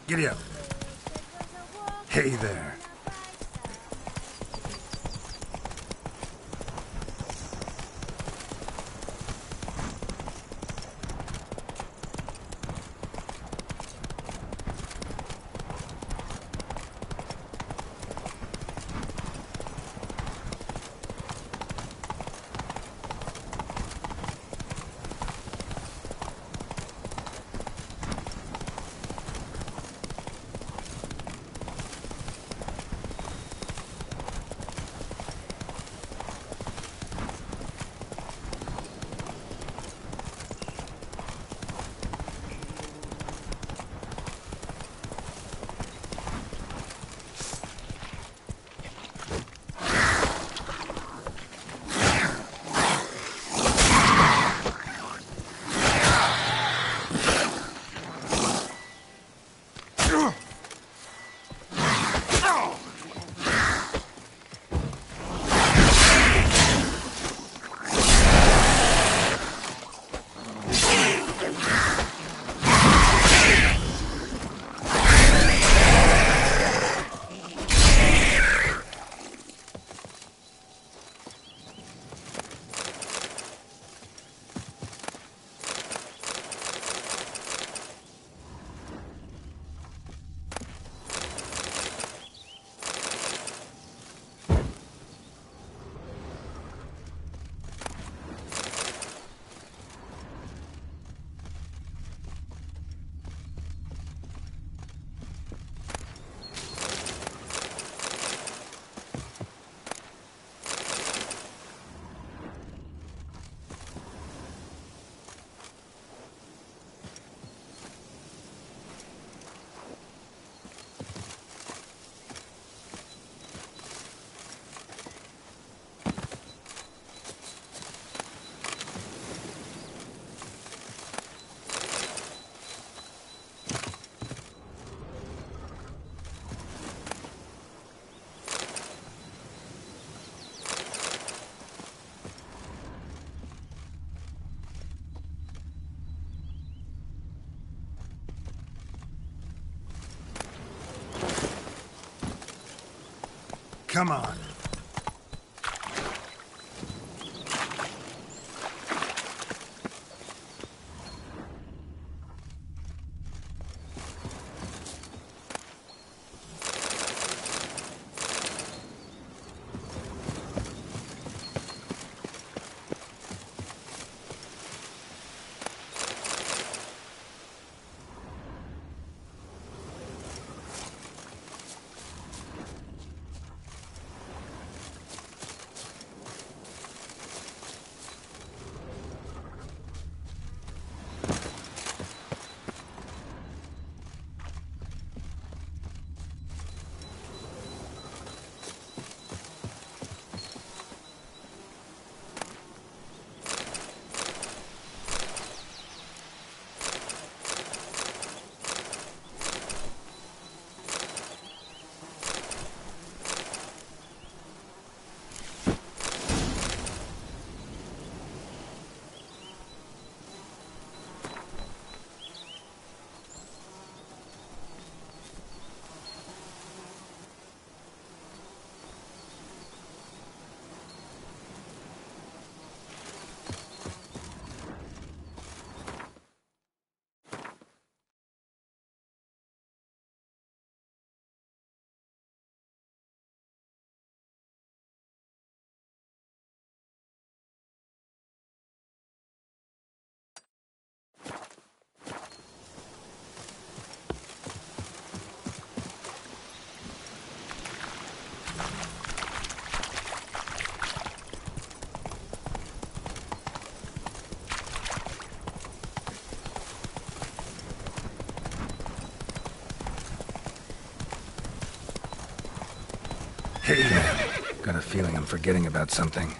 Giddy up. Hey there. Come on. Got a feeling I'm forgetting about something.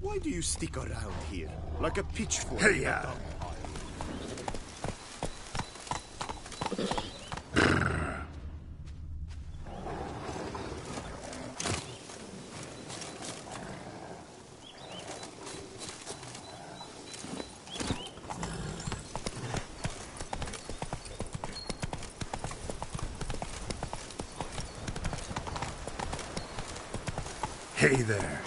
Why do you stick around here? Like a pitchfork? Hey-ya! Hey there.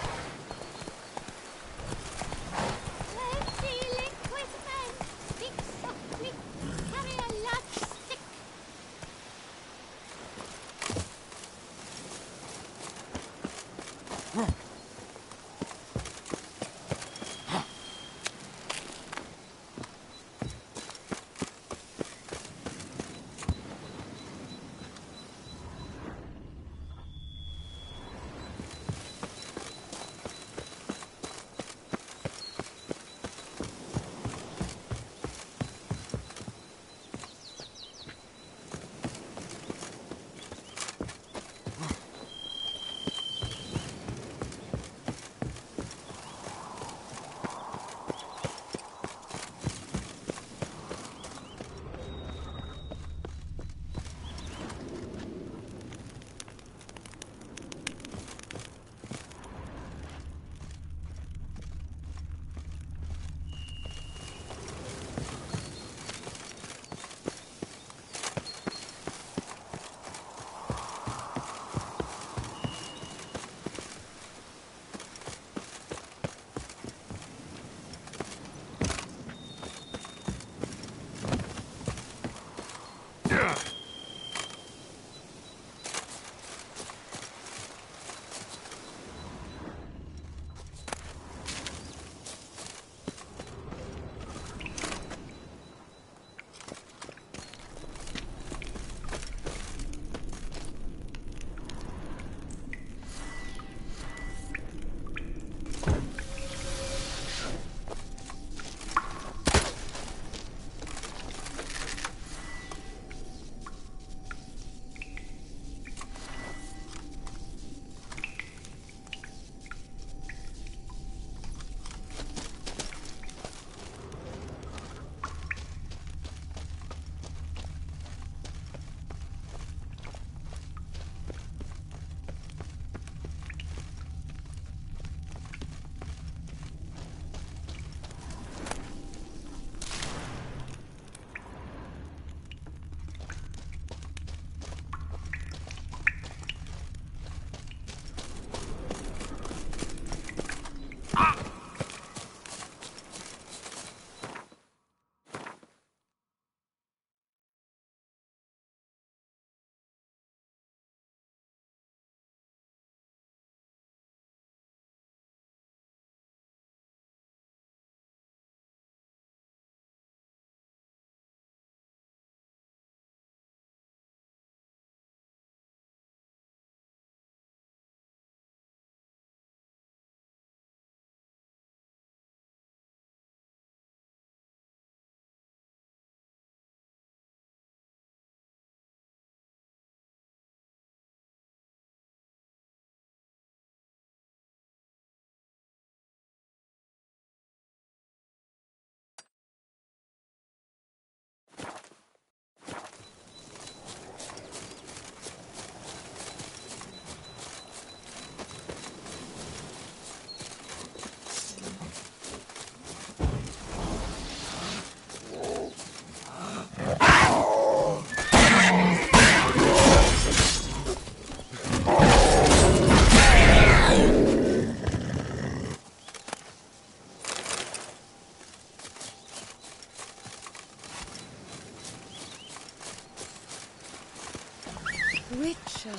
Witcher,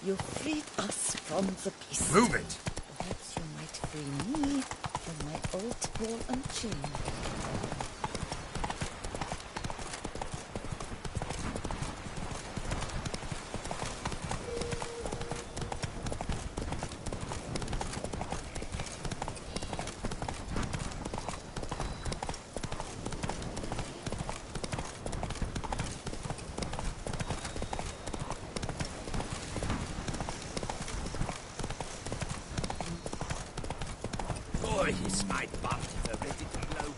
you freed us from the beast. Move it! Perhaps you might free me from my old ball and chain. Is my butt ready to blow?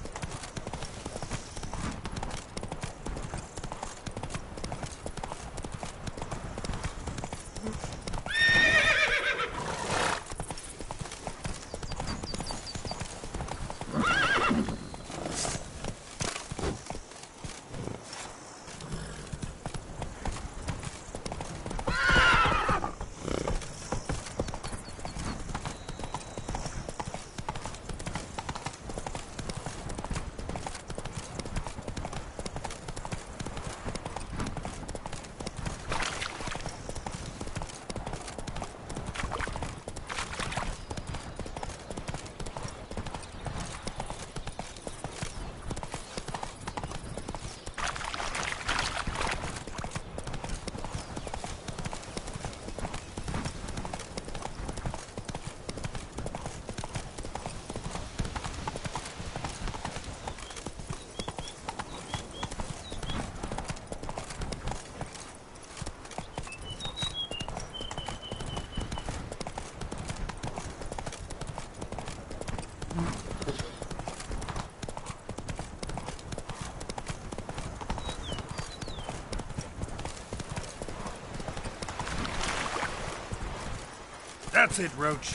That's it, Roach.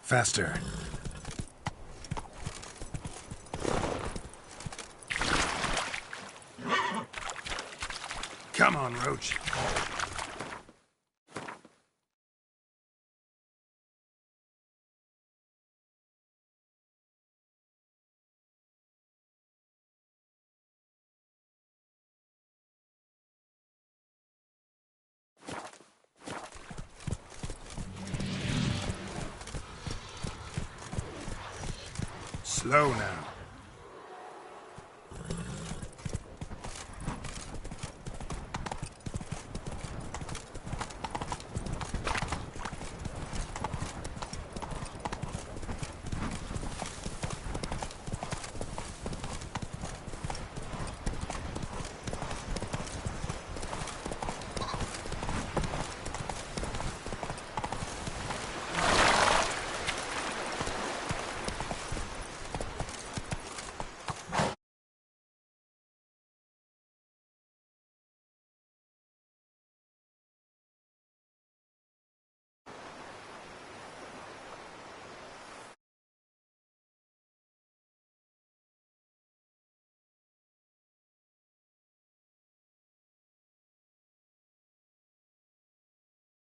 Faster. Come on, Roach. Slow now.